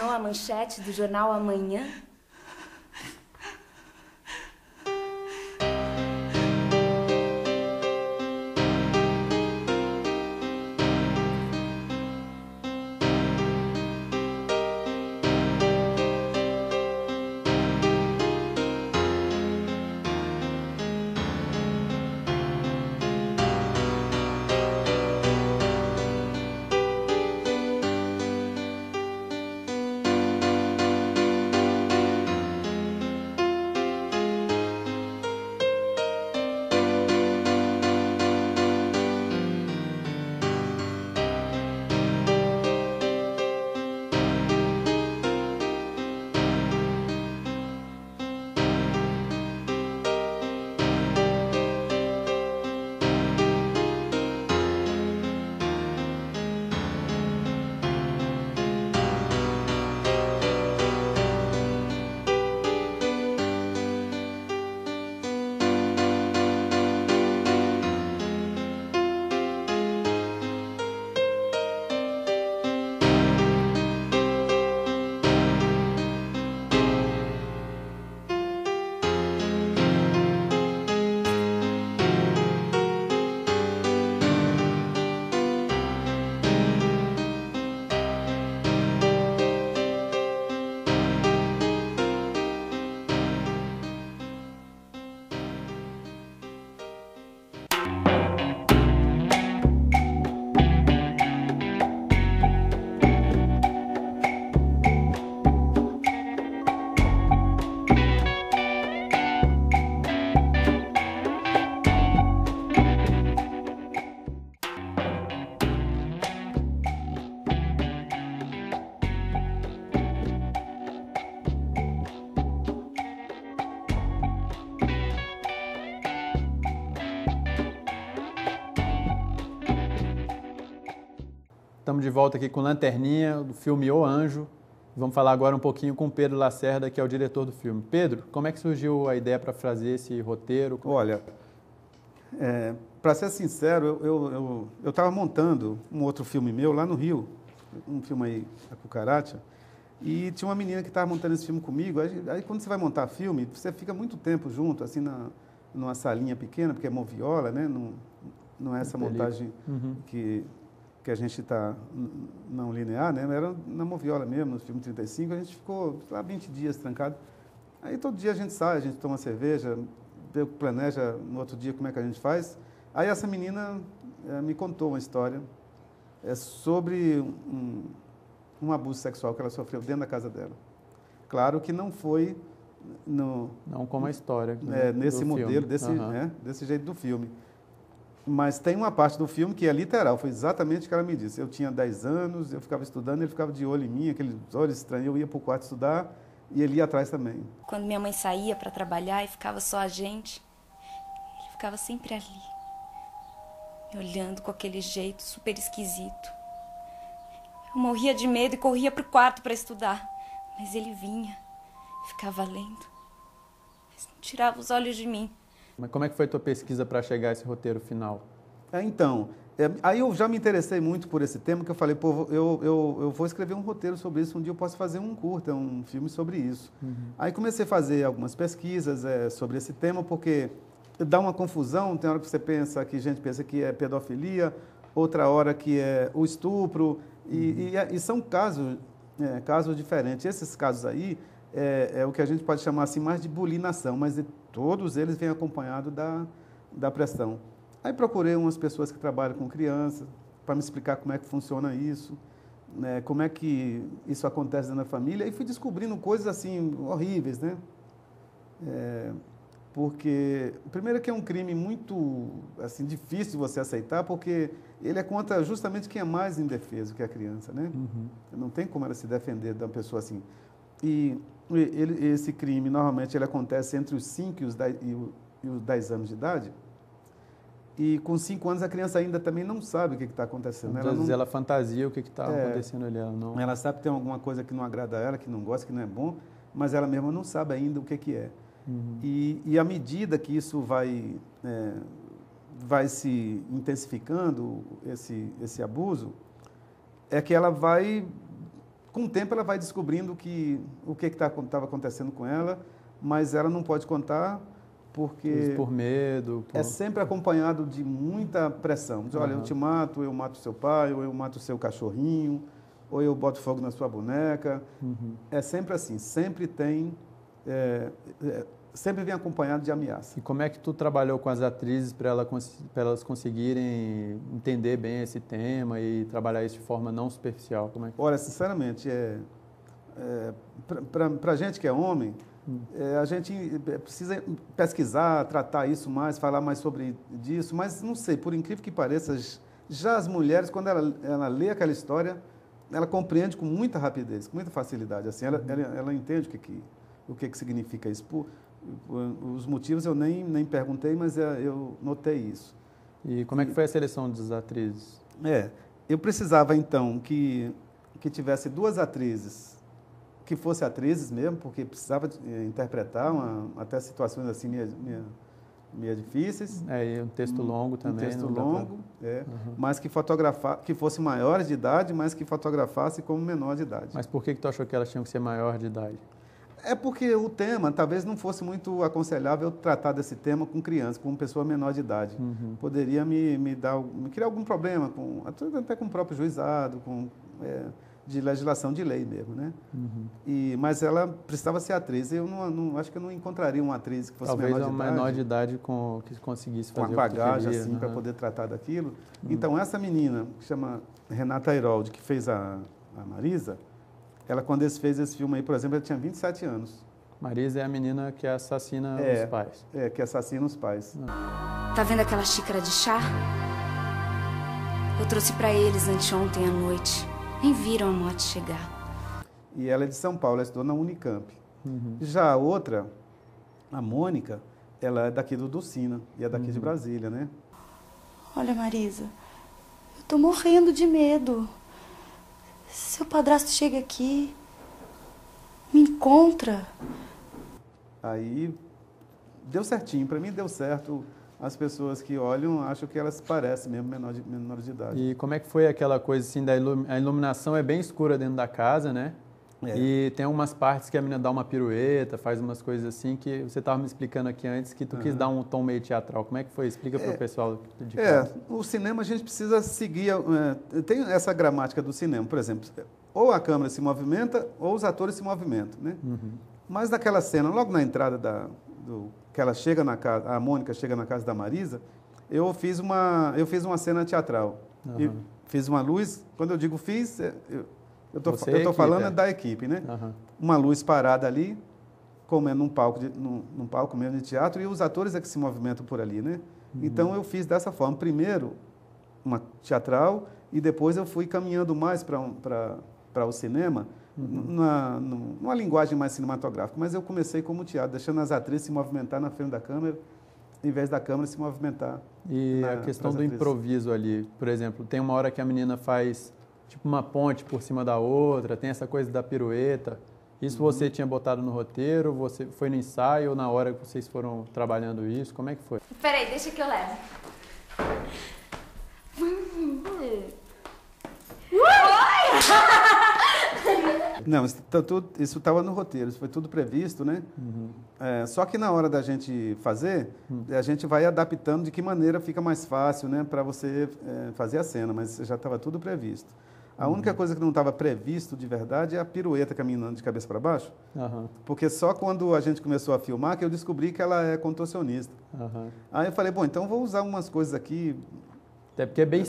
Terminou a manchete do jornal Amanhã? Estamos de volta aqui com Lanterninha, do filme O Anjo. Vamos falar agora um pouquinho com o Pedro Lacerda, que é o diretor do filme. Pedro, como é que surgiu a ideia para fazer esse roteiro? Olha, para ser sincero, eu estava montando um outro filme meu lá no Rio, um filme aí, a Cucaracha, e tinha uma menina que estava montando esse filme comigo. Aí quando você vai montar filme, você fica muito tempo junto, assim, numa salinha pequena, porque é moviola, né? Não é essa montagem que a gente está não linear, né? Era na moviola mesmo, no filme 35, a gente ficou lá 20 dias trancado. Aí todo dia a gente sai, a gente toma cerveja, planeja no outro dia como é que a gente faz. Aí essa menina me contou uma história sobre um abuso sexual que ela sofreu dentro da casa dela. Claro que não foi não como a história nesse modelo, desse jeito do filme. Mas tem uma parte do filme que é literal, foi exatamente o que ela me disse. Eu tinha 10 anos, eu ficava estudando, ele ficava de olho em mim, aqueles olhos estranhos, eu ia para o quarto estudar e ele ia atrás também. Quando minha mãe saía para trabalhar e ficava só a gente, ele ficava sempre ali, me olhando com aquele jeito super esquisito. Eu morria de medo e corria para o quarto para estudar, mas ele vinha, ficava lendo, mas não tirava os olhos de mim. Mas como é que foi a tua pesquisa para chegar a esse roteiro final? Aí eu já me interessei muito por esse tema, que eu falei, pô, eu vou escrever um roteiro sobre isso, um dia eu posso fazer um curta, um filme sobre isso. Aí comecei a fazer algumas pesquisas sobre esse tema, porque dá uma confusão, tem hora que você pensa, que a gente pensa que é pedofilia, outra hora que é o estupro, e são casos diferentes. Esses casos aí é o que a gente pode chamar assim mais de bulinação, mas todos eles vêm acompanhados da pressão. Aí procurei umas pessoas que trabalham com crianças para me explicar como é que funciona isso, né, como é que isso acontece dentro da família, e fui descobrindo coisas assim horríveis, né? Porque, primeiro, que é um crime muito assim, difícil de você aceitar, porque ele é contra justamente quem é mais indefeso, que é a criança, né? Não tem como ela se defender de uma pessoa assim. E esse crime, normalmente, ele acontece entre os 5 e os 10 anos de idade. E com 5 anos, a criança ainda também não sabe o que está acontecendo. Às vezes ela fantasia o que está acontecendo ali. Ela sabe que tem alguma coisa que não agrada a ela, que não gosta, que não é bom, mas ela mesma não sabe ainda o que é. E à medida que isso vai se intensificando, esse abuso, é que ela vai com o tempo ela vai descobrindo o que estava acontecendo com ela, mas ela não pode contar porque por medo. é sempre acompanhado de muita pressão. Diz, olha, eu te mato, eu mato seu pai, ou eu mato seu cachorrinho, ou eu boto fogo na sua boneca. É sempre assim, sempre tem, sempre vem acompanhado de ameaça. E como é que tu trabalhou com as atrizes para elas conseguirem entender bem esse tema e trabalhar isso de forma não superficial? Como é que... Olha, sinceramente, para a gente que é homem, a gente precisa pesquisar, tratar isso mais, falar mais sobre isso, mas não sei, por incrível que pareça, já as mulheres, quando ela lê aquela história, ela compreende com muita rapidez, com muita facilidade. Assim, ela entende o que significa isso. Os motivos eu nem perguntei, mas eu notei isso. E como é que foi a seleção das atrizes? Eu precisava, então, que tivesse duas atrizes, que fossem atrizes mesmo, porque precisava interpretar até situações assim meio difíceis. E um texto longo também. Um texto longo, mas que fossem maiores de idade, mas que fotografasse como menor de idade. Mas por que tu achou que elas tinham que ser maior de idade? É porque o tema talvez não fosse muito aconselhável tratar desse tema com criança, com pessoa menor de idade. Poderia me criar algum problema, até com o próprio juizado, de legislação de lei mesmo, né? Mas ela precisava ser atriz. Eu acho que eu não encontraria uma atriz que fosse talvez menor de idade. Talvez uma menor de idade que conseguisse fazer com a bagagem assim para poder tratar daquilo. Então essa menina que chama Renata Herold, que fez a Marisa, ela quando fez esse filme aí, por exemplo, ela tinha 27 anos. Marisa é a menina que assassina os pais. Que assassina os pais. Tá vendo aquela xícara de chá? Eu trouxe para eles anteontem à noite. Nem viram a moto chegar. E ela é de São Paulo, ela estudou na Unicamp. Já a outra, a Mônica, ela é daqui do Dulcina, e é daqui de Brasília, né? Olha, Marisa, eu tô morrendo de medo. Seu padrasto chega aqui, me encontra. Aí, deu certinho, para mim deu certo. As pessoas que olham acham que elas parecem mesmo menores de idade. E como é que foi aquela coisa assim, a iluminação é bem escura dentro da casa, né? E tem umas partes que a menina dá uma pirueta, faz umas coisas assim, que você estava me explicando aqui antes, que tu quis dar um tom meio teatral. Como é que foi? Explica para o pessoal de casa. O cinema a gente precisa seguir, tem essa gramática do cinema, por exemplo, ou a câmera se movimenta, ou os atores se movimentam, né? Mas naquela cena, logo na entrada que ela chega na casa, a Mônica chega na casa da Marisa, eu fiz uma cena teatral. E fiz uma luz, quando eu digo fiz, eu estou falando da equipe, né? Uma luz parada ali, como é num palco mesmo de teatro, e os atores é que se movimentam por ali, né? Então eu fiz dessa forma, primeiro uma teatral, e depois eu fui caminhando mais para o cinema, numa linguagem mais cinematográfica, mas eu comecei como teatro, deixando as atrizes se movimentar na frente da câmera, em vez da câmera se movimentar. E a questão do improviso ali, por exemplo, tem uma hora que a menina faz tipo uma ponte por cima da outra, tem essa coisa da pirueta. Isso você tinha botado no roteiro, você foi no ensaio ou na hora que vocês foram trabalhando isso? Como é que foi? Peraí, deixa que eu levo. Não, isso estava no roteiro, isso foi tudo previsto, né? Só que na hora da gente fazer, a gente vai adaptando de que maneira fica mais fácil, né, para você fazer a cena, mas já estava tudo previsto. A única coisa que não estava previsto de verdade é a pirueta caminhando de cabeça para baixo, porque só quando a gente começou a filmar que eu descobri que ela é contorcionista. Aí eu falei, bom, então vou usar umas coisas aqui. Até porque é bem